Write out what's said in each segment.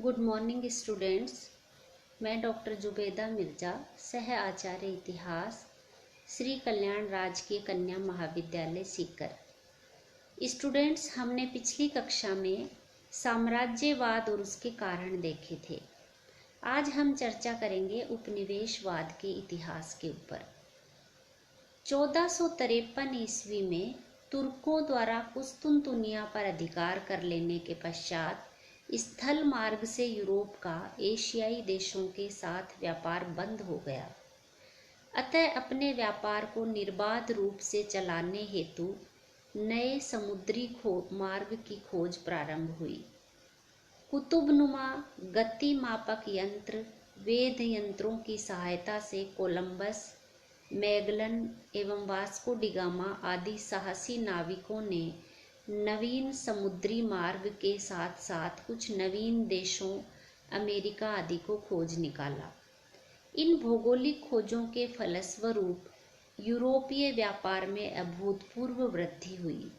Good morning students. मैं doctor Zubeda Mirza, सह आचार्य इतिहास, श्री कल्याण राजकीय कन्या महाविद्यालय सीकर। स्टूडेंट्स, हमने पिछली कक्षा में साम्राज्यवाद और उसके कारण देखे थे। आज हम चर्चा करेंगे उपनिवेशवाद के इतिहास के ऊपर। 1453 ईस्वी में तुर्कों द्वारा कुस्तुनतुनिया पर अधिकार कर लेने के पश्चात स्थल मार्ग से यूरोप का एशियाई देशों के साथ व्यापार बंद हो गया। अतः अपने व्यापार को निर्बाध रूप से चलाने हेतु नए समुद्री मार्ग की खोज प्रारंभ हुई। कुतुबनुमा गति मापक यंत्र, वेध यंत्रों की सहायता से कोलंबस, मैगलन एवं वास्को डिगामा आदि साहसी नाविकों ने नवीन समुद्री मार्ग के साथ साथ कुछ नवीन देशों अमेरिका आदि को खोज निकाला। इन भौगोलिक खोजों के फलस्वरूप यूरोपीय व्यापार में अभूतपूर्व वृद्धि हुई।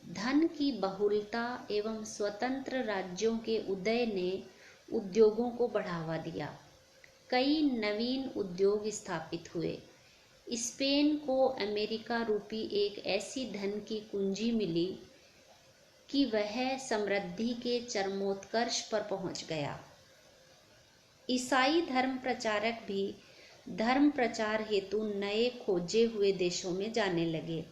धन की बहुलता एवं स्वतंत्र राज्यों के उदय ने उद्योगों को बढ़ावा दिया। कई नवीन उद्योग स्थापित हुए। स्पेन को अमेरिका रूपी एक ऐसी धन की कुंजी मिली कि वह समृद्धि के चरमोत्कर्ष पर पहुंच गया। ईसाई धर्म प्रचारक भी धर्म प्रचार हेतु नए खोजे हुए देशों में जाने लगे।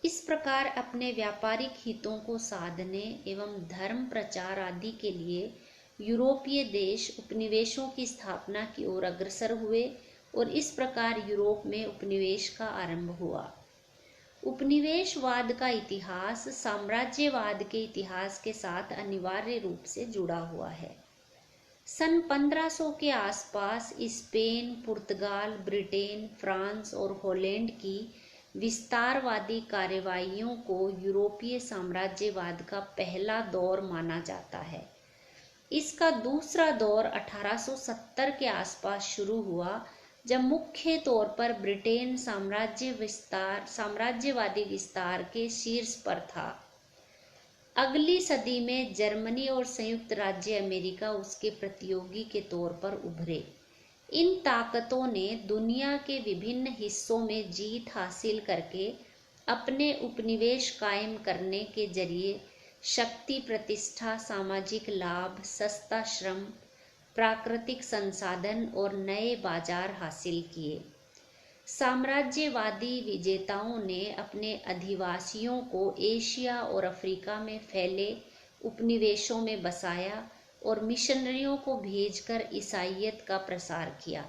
इस प्रकार अपने व्यापारिक हितों को साधने एवं धर्म प्रचार आदि के लिए यूरोपीय देश उपनिवेशों की स्थापना की ओर अग्रसर हुए और इस प्रकार यूरोप में उपनिवेश का आरंभ हुआ। उपनिवेशवाद का इतिहास साम्राज्यवाद के इतिहास के साथ अनिवार्य रूप से जुड़ा हुआ है। सन 1500 के आसपास स्पेन, पुर्तगाल, ब्रिटेन, फ्रांस और हॉलैंड की विस्तारवादी कार्यवाहियों को यूरोपीय साम्राज्यवाद का पहला दौर माना जाता है। इसका दूसरा दौर 1870 के आसपास शुरू हुआ, जब मुख्य तौर पर ब्रिटेन साम्राज्यवादी विस्तार के शीर्ष पर था। अगली सदी में जर्मनी और संयुक्त राज्य अमेरिका उसके प्रतियोगी के तौर पर उभरे। इन ताकतों ने दुनिया के विभिन्न हिस्सों में जीत हासिल करके अपने उपनिवेश कायम करने के जरिए शक्ति, प्रतिष्ठा, सामाजिक लाभ, सस्ता श्रम, प्राकृतिक संसाधन और नए बाजार हासिल किए। साम्राज्यवादी विजेताओं ने अपने अधिवासियों को एशिया और अफ्रीका में फैले उपनिवेशों में बसाया और मिशनरियों को भेजकर ईसाईयत का प्रसार किया।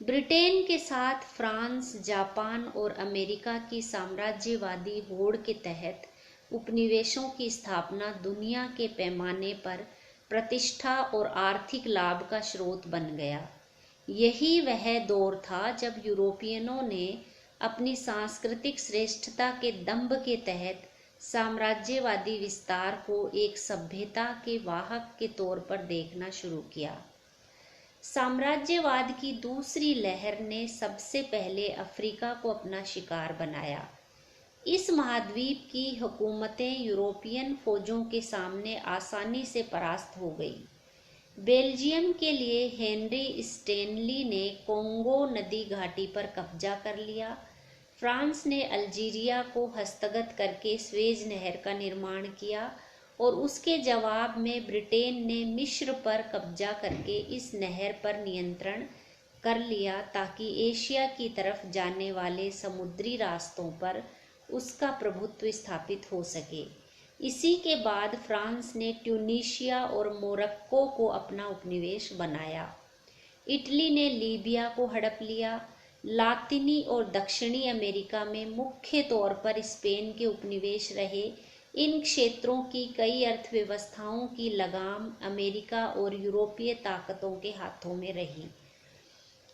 ब्रिटेन के साथ फ्रांस, जापान और अमेरिका की साम्राज्यवादी होड़ के तहत उपनिवेशों की स्थापना दुनिया के पैमाने पर प्रतिष्ठा और आर्थिक लाभ का स्रोत बन गया। यही वह दौर था जब यूरोपियनों ने अपनी सांस्कृतिक श्रेष्ठता के दंभ के तहत साम्राज्यवादी विस्तार को एक सभ्यता के वाहक के तौर पर देखना शुरू किया। साम्राज्यवाद की दूसरी लहर ने सबसे पहले अफ्रीका को अपना शिकार बनाया। इस महाद्वीप की हुकूमतें यूरोपियन फौजों के सामने आसानी से परास्त हो गई। बेल्जियम के लिए हेनरी स्टेनली ने कोंगो नदी घाटी पर कब्जा कर लिया। फ्रांस ने अल्जीरिया को हस्तगत करके स्वेज नहर का निर्माण किया और उसके जवाब में ब्रिटेन ने मिस्र पर कब्जा करके इस नहर पर नियंत्रण कर लिया, ताकि एशिया की तरफ जाने वाले समुद्री रास्तों पर उसका प्रभुत्व स्थापित हो सके। इसी के बाद फ्रांस ने ट्यूनीशिया और मोरक्को को अपना उपनिवेश बनाया। इटली ने लीबिया को हड़प लिया। लातिनी और दक्षिणी अमेरिका में मुख्य तौर पर स्पेन के उपनिवेश रहे। इन क्षेत्रों की कई अर्थव्यवस्थाओं की लगाम अमेरिका और यूरोपीय ताकतों के हाथों में रही।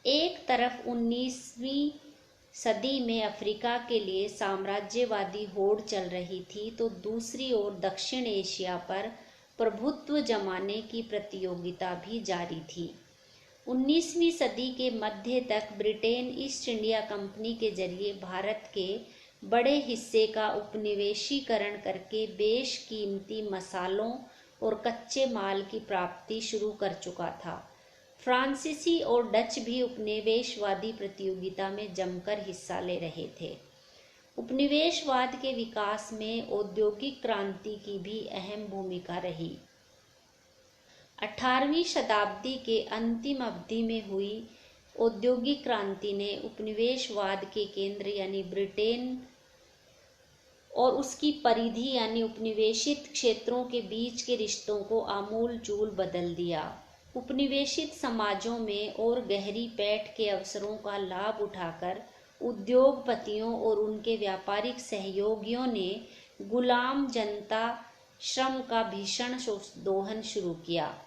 एक तरफ 19वीं सदी में अफ्रीका के लिए साम्राज्यवादी होड़ चल रही थी, तो दूसरी ओर दक्षिण एशिया पर प्रभुत्व जमाने की प्रतियोगिता भी जारी थी। 19वीं सदी के मध्य तक ब्रिटेन ईस्ट इंडिया कंपनी के जरिए भारत के बड़े हिस्से का उपनिवेशीकरण करके बेशकीमती मसालों और कच्चे माल की प्राप्ति शुरू कर चुका था। फ्रांसीसी और डच भी उपनिवेशवादी प्रतियोगिता में जमकर हिस्सा ले रहे थे। उपनिवेशवाद के विकास में औद्योगिक क्रांति की भी अहम भूमिका रही। 18वीं शताब्दी के अंतिम अवधि में हुई औद्योगिक क्रांति ने उपनिवेशवाद के केंद्र यानी ब्रिटेन और उसकी परिधि यानी उपनिवेशित क्षेत्रों के बीच के रिश्तों को आमूल-चूल बदल दिया। उपनिवेशित समाजों में और गहरी पैठ के अवसरों का लाभ उठाकर उद्योगपतियों और उनके व्यापारिक सहयोगियों ने गुलाम जनता श्रम का भीषण दोहन शुरू किया।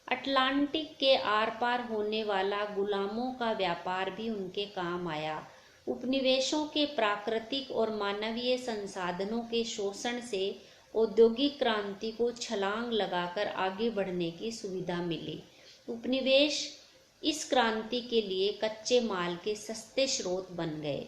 अटलांटिक के आर पार होने वाला गुलामों का व्यापार भी उनके काम आया। उपनिवेशों के प्राकृतिक और मानवीय संसाधनों के शोषण से औद्योगिक क्रांति को छलांग लगाकर आगे बढ़ने की सुविधा मिली। उपनिवेश इस क्रांति के लिए कच्चे माल के सस्ते स्रोत बन गए।